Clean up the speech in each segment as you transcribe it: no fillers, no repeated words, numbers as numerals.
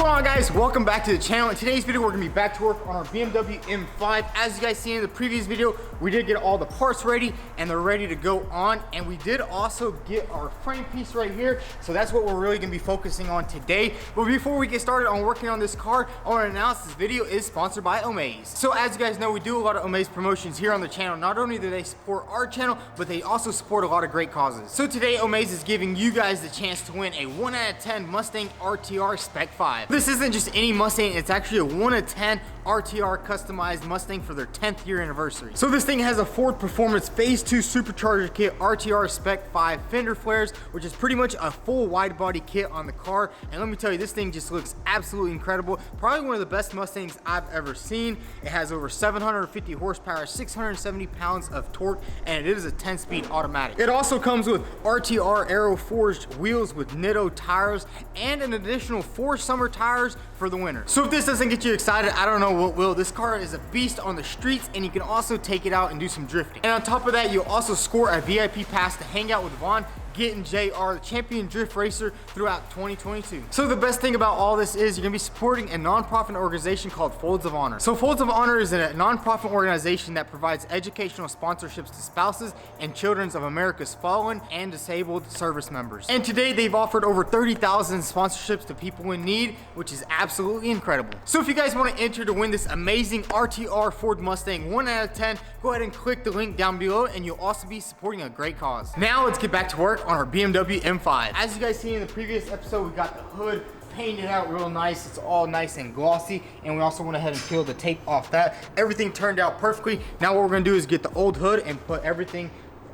going on, guys? Welcome back to the channel. In today's video, we're gonna be back to work on our BMW M5. As you guys seen in the previous video, we did get all the parts ready and they're ready to go on. And we did also get our frame piece right here. So that's what we're really gonna be focusing on today. But before we get started on working on this car, I wanna announce this video is sponsored by Omaze. So as you guys know, we do a lot of Omaze promotions here on the channel. Not only do they support our channel, but they also support a lot of great causes. So today, Omaze is giving you guys the chance to win a 1 out of 10 Mustang RTR Spec 5. This isn't just any Mustang, it's actually a 1 of 10 RTR customized Mustang for their 10th year anniversary. So this thing has a Ford Performance Phase 2 Supercharger kit, RTR Spec 5 fender flares, which is pretty much a full wide body kit on the car. And let me tell you, this thing just looks absolutely incredible. Probably one of the best Mustangs I've ever seen. It has over 750 horsepower, 670 pounds of torque, and it is a 10-speed automatic. It also comes with RTR Aero forged wheels with Nitto tires and an additional 4 summer tires for the winter. So if this doesn't get you excited, I don't know what will. This car is a beast on the streets, and you can also take it out and do some drifting. And on top of that, you'll also score a VIP pass to hang out with Vaughn, Get and JR, the champion drift racer, throughout 2022. So the best thing about all this is you're gonna be supporting a non-profit organization called Folds of Honor. So Folds of Honor is a non-profit organization that provides educational sponsorships to spouses and children of America's fallen and disabled service members. And today they've offered over 30,000 sponsorships to people in need, which is absolutely incredible. So if you guys want to enter to win this amazing RTR Ford Mustang 1 out of 10, go ahead and click the link down below, and you'll also be supporting a great cause. Now let's get back to work on our BMW M5. As you guys see in the previous episode, we got the hood painted out real nice. It's all nice and glossy, and we also went ahead and peeled the tape off that. Everything turned out perfectly. Now what we're gonna do is get the old hood and put everything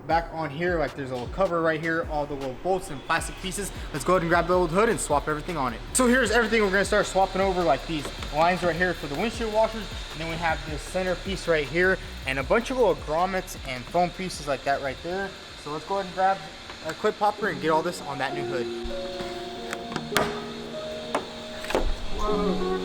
back on here. Like, there's a little cover right here, all the little bolts and plastic pieces. Let's go ahead and grab the old hood and swap everything on it. So here's everything we're gonna start swapping over, like these lines right here for the windshield washers, and then we have this center piece right here and a bunch of little grommets and foam pieces like that right there. So let's go ahead and grab our clip popper and get all this on that new hood. Whoa.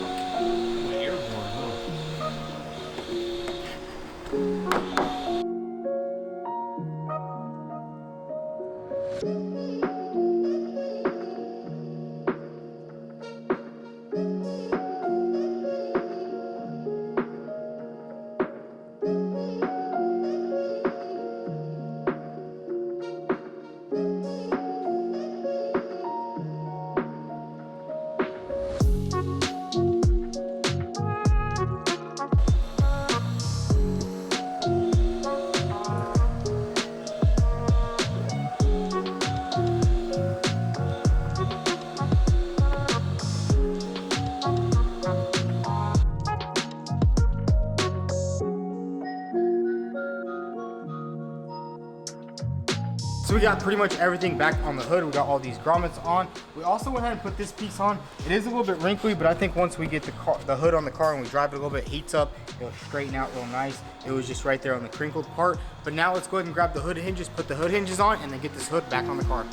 So we got pretty much everything back on the hood. We got all these grommets on. We also went ahead and put this piece on. It is a little bit wrinkly, but I think once we get the hood on the car and we drive it a little bit, heats up, it'll straighten out real nice. It was just right there on the crinkled part. But now let's go ahead and grab the hood hinges, put the hood hinges on, and then get this hood back on the car.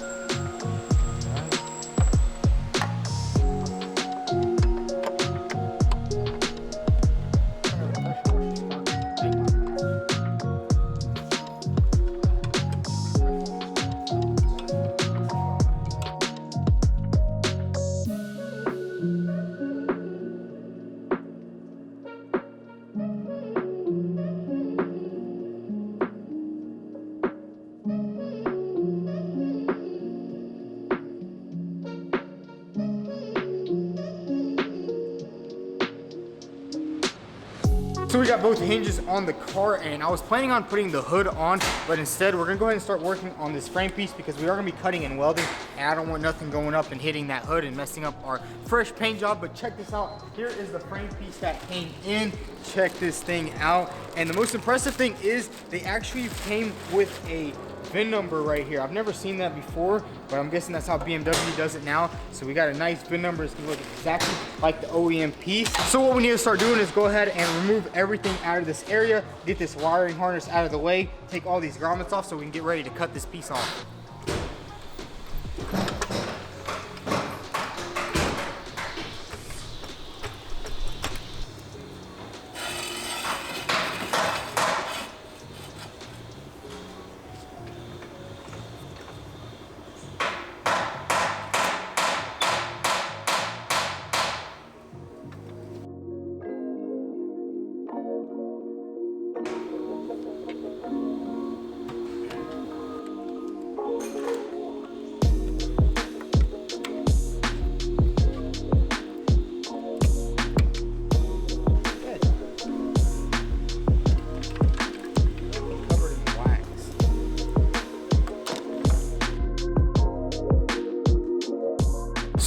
So we got both hinges on the car, and I was planning on putting the hood on, but instead we're gonna go ahead and start working on this frame piece because we are gonna be cutting and welding, and I don't want nothing going up and hitting that hood and messing up our fresh paint job. But check this out. Here is the frame piece that came in. Check this thing out. And the most impressive thing is they actually came with a VIN number right here. I've never seen that before, but I'm guessing that's how BMW does it now. So we got a nice VIN number. It's gonna look exactly like the OEM piece. So what we need to start doing is go ahead and remove everything out of this area, get this wiring harness out of the way, take all these grommets off so we can get ready to cut this piece off.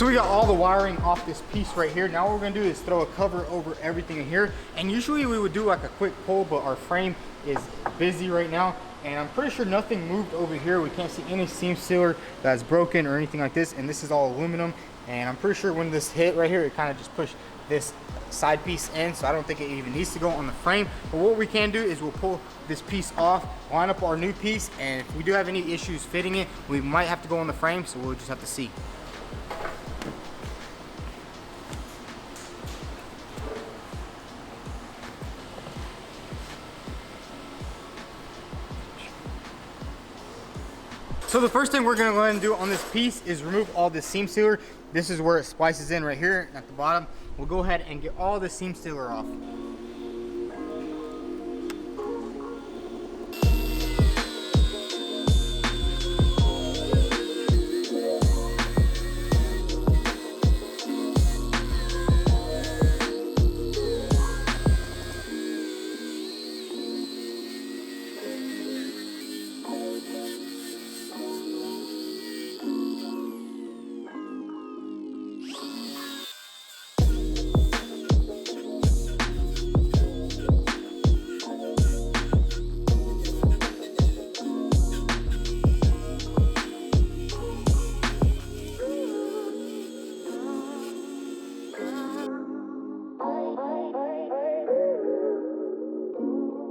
So we got all the wiring off this piece right here. Now what we're gonna do is throw a cover over everything in here. And usually we would do like a quick pull, but our frame is busy right now. And I'm pretty sure nothing moved over here. We can't see any seam sealer that's broken or anything like this. And this is all aluminum. And I'm pretty sure when this hit right here, it kind of just pushed this side piece in. So I don't think it even needs to go on the frame. But what we can do is we'll pull this piece off, line up our new piece. And if we do have any issues fitting it, we might have to go on the frame. So we'll just have to see. So the first thing we're gonna go ahead and do on this piece is remove all the seam sealer. This is where it splices in right here at the bottom. We'll go ahead and get all the seam sealer off.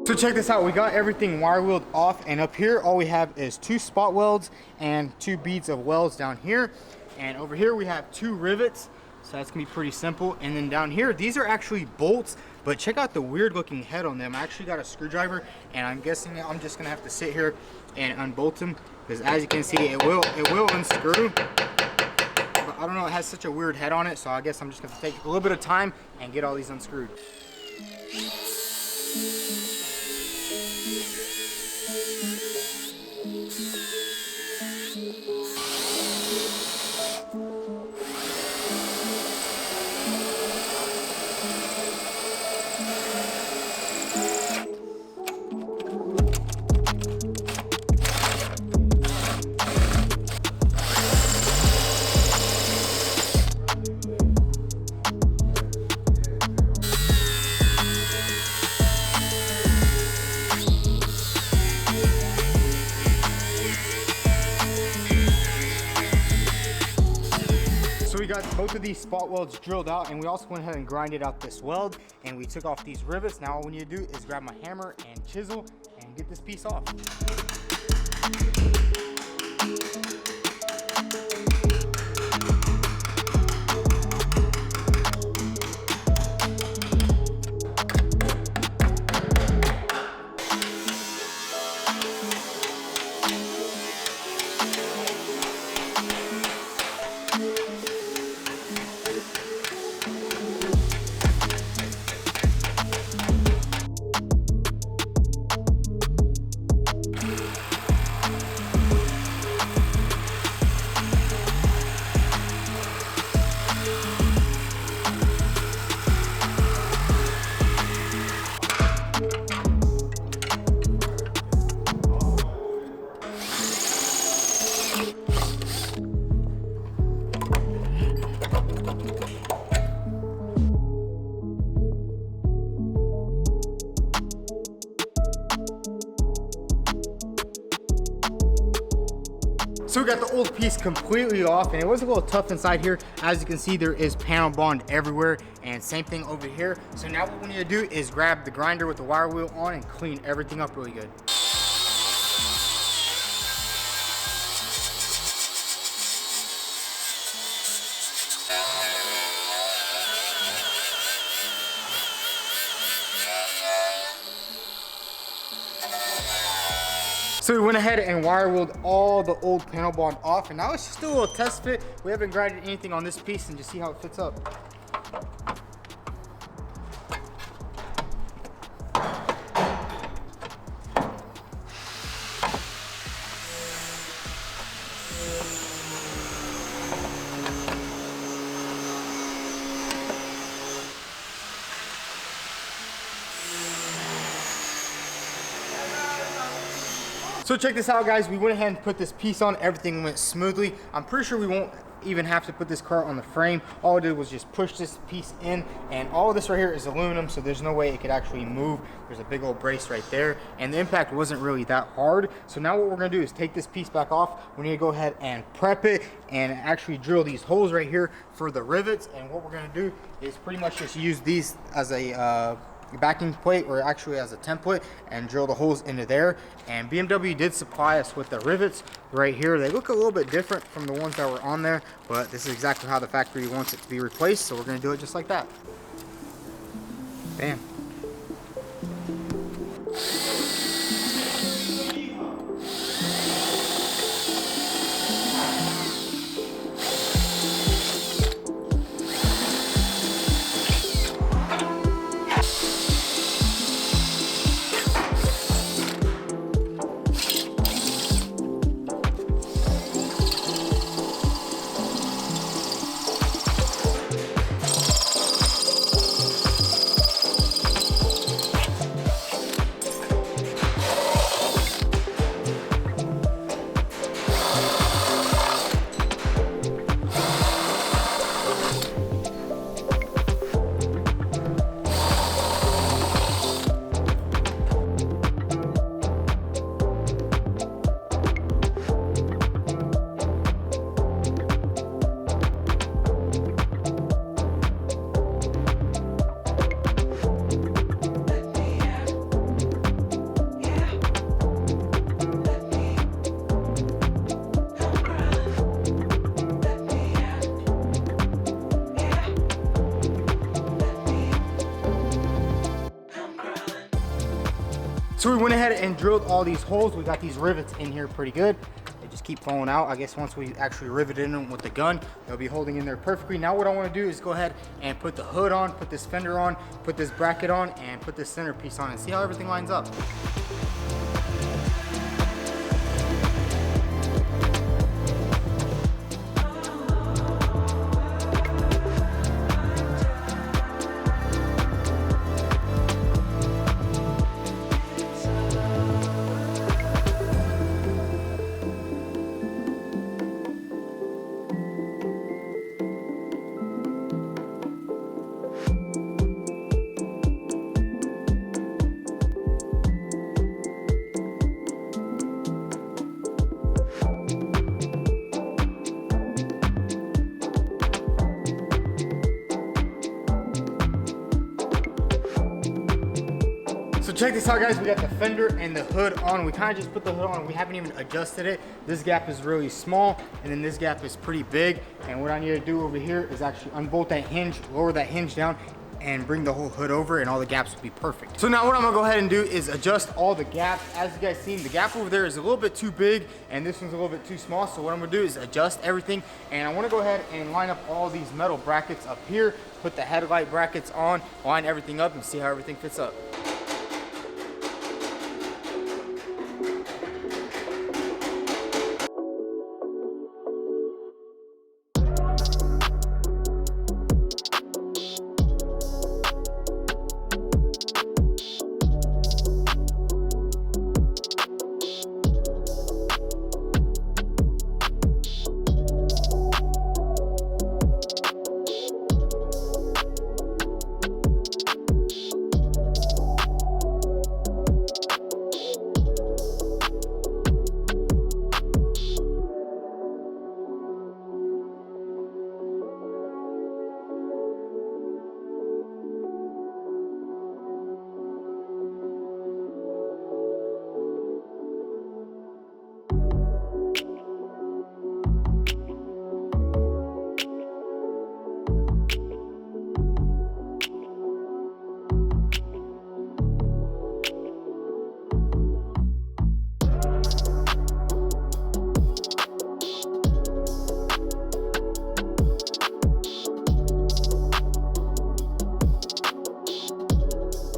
So check this out, we got everything wire wheeled off, and up here all we have is 2 spot welds and 2 beads of welds down here. And over here we have 2 rivets, so that's gonna be pretty simple. And then down here, these are actually bolts, but check out the weird looking head on them. I actually got a screwdriver, and I'm guessing I'm just gonna have to sit here and unbolt them, because as you can see, it will unscrew. But I don't know, it has such a weird head on it, so I guess I'm just gonna take a little bit of time and get all these unscrewed. We got both of these spot welds drilled out, and we also went ahead and grinded out this weld, and we took off these rivets. Now all we need to do is grab my hammer and chisel and get this piece off. So we got the old piece completely off, and it was a little tough inside here. As you can see, there is panel bond everywhere, and same thing over here. So now what we need to do is grab the grinder with the wire wheel on and clean everything up really good. So we went ahead and wire wheeled all the old panel bond off, and now it's just a little test fit. We haven't grinded anything on this piece, and just see how it fits up. So check this out, guys. We went ahead and put this piece on. Everything went smoothly. I'm pretty sure we won't even have to put this car on the frame. All I did was just push this piece in, and all of this right here is aluminum, so there's no way it could actually move. There's a big old brace right there, and the impact wasn't really that hard. So now what we're gonna do is take this piece back off. We need to go ahead and prep it and actually drill these holes right here for the rivets. And what we're gonna do is pretty much just use these as a backing plate, or actually as a template, and drill the holes into there. And BMW did supply us with the rivets right here. They look a little bit different from the ones that were on there, but this is exactly how the factory wants it to be replaced, so we're going to do it just like that. Bam. So we went ahead and drilled all these holes. We got these rivets in here pretty good. They just keep falling out. I guess once we actually riveted them with the gun, they'll be holding in there perfectly. Now what I want to do is go ahead and put the hood on, put this fender on, put this bracket on, and put this centerpiece on, and see how everything lines up. So check this out, guys. We got the fender and the hood on. We kind of just put the hood on. We haven't even adjusted it. This gap is really small, and then this gap is pretty big. And what I need to do over here is actually unbolt that hinge, lower that hinge down, and bring the whole hood over, and all the gaps will be perfect. So now what I'm gonna go ahead and do is adjust all the gaps. As you guys seen, the gap over there is a little bit too big, and this one's a little bit too small. So what I'm gonna do is adjust everything, and I wanna go ahead and line up all these metal brackets up here, put the headlight brackets on, line everything up, and see how everything fits up.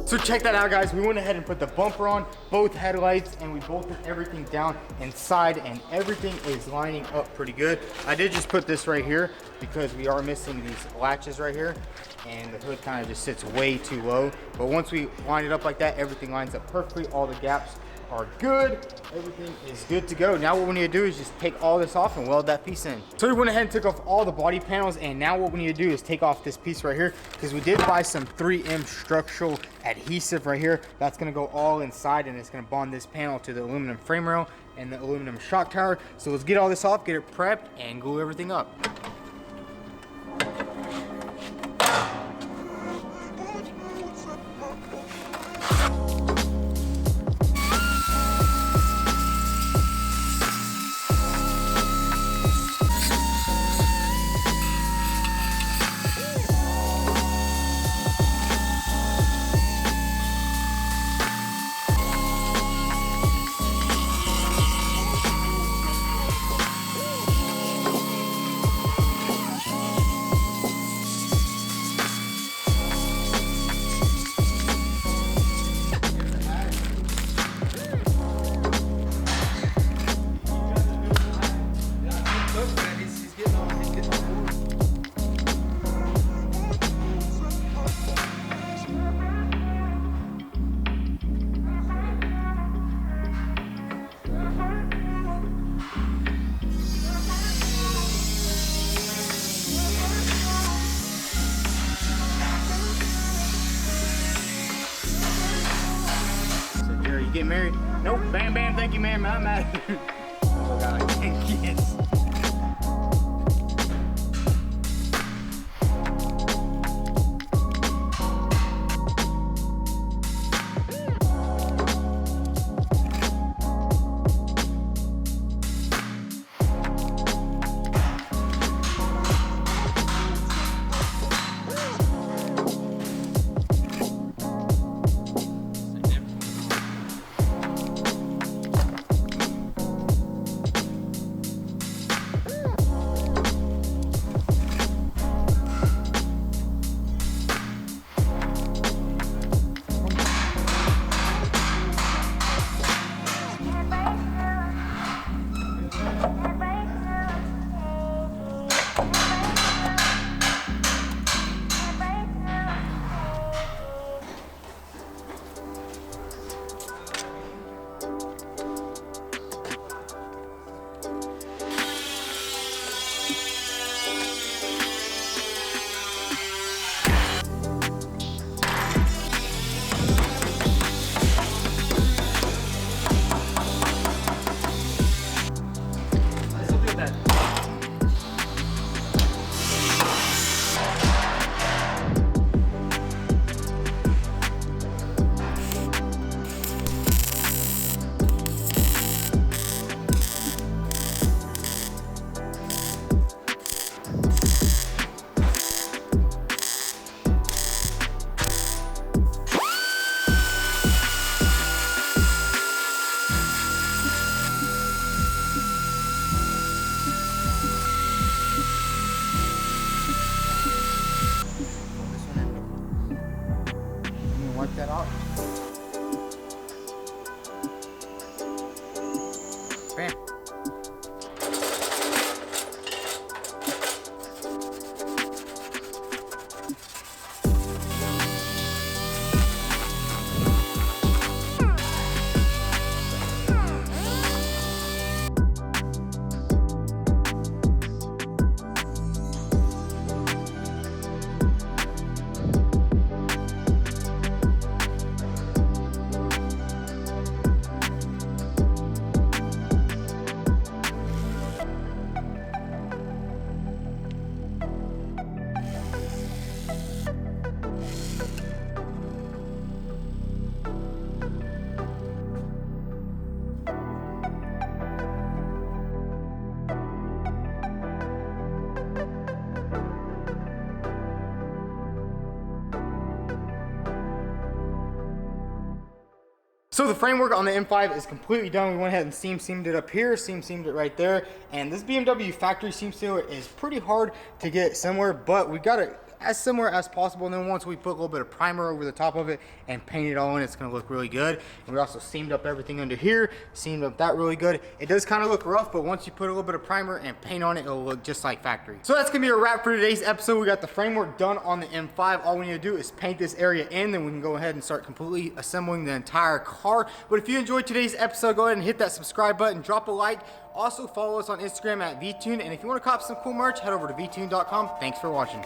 So check that out, guys. We went ahead and put the bumper on, both headlights, and we bolted everything down inside, and everything is lining up pretty good. I did just put this right here because we are missing these latches right here, and the hood kind of just sits way too low. But once we line it up like that, everything lines up perfectly. All the gaps are good. Everything is good to go. Now what we need to do is just take all this off and weld that piece in. So we went ahead and took off all the body panels, and now what we need to do is take off this piece right here, because we did buy some 3M structural adhesive right here. That's gonna go all inside, and it's gonna bond this panel to the aluminum frame rail and the aluminum shock tower. So let's get all this off, get it prepped, and glue everything up. Get married? Nope. Bam, bam. Thank you, ma'am. I'm out. Oh, God, I can't kids. Wipe that out. Bam. So the framework on the M5 is completely done. We went ahead and seamed it up here, seamed it right there. And this BMW factory seam sealer is pretty hard to get somewhere, but we got it as similar as possible. And then once we put a little bit of primer over the top of it and paint it all in, it's gonna look really good. And we also seamed up everything under here, seamed up that really good. It does kind of look rough, but once you put a little bit of primer and paint on it, it'll look just like factory. So that's gonna be a wrap for today's episode. We got the framework done on the M5. All we need to do is paint this area in, then we can go ahead and start completely assembling the entire car. But if you enjoyed today's episode, go ahead and hit that subscribe button, drop a like. Also follow us on Instagram at Vtuned. And if you want to cop some cool merch, head over to vtuned.com. Thanks for watching.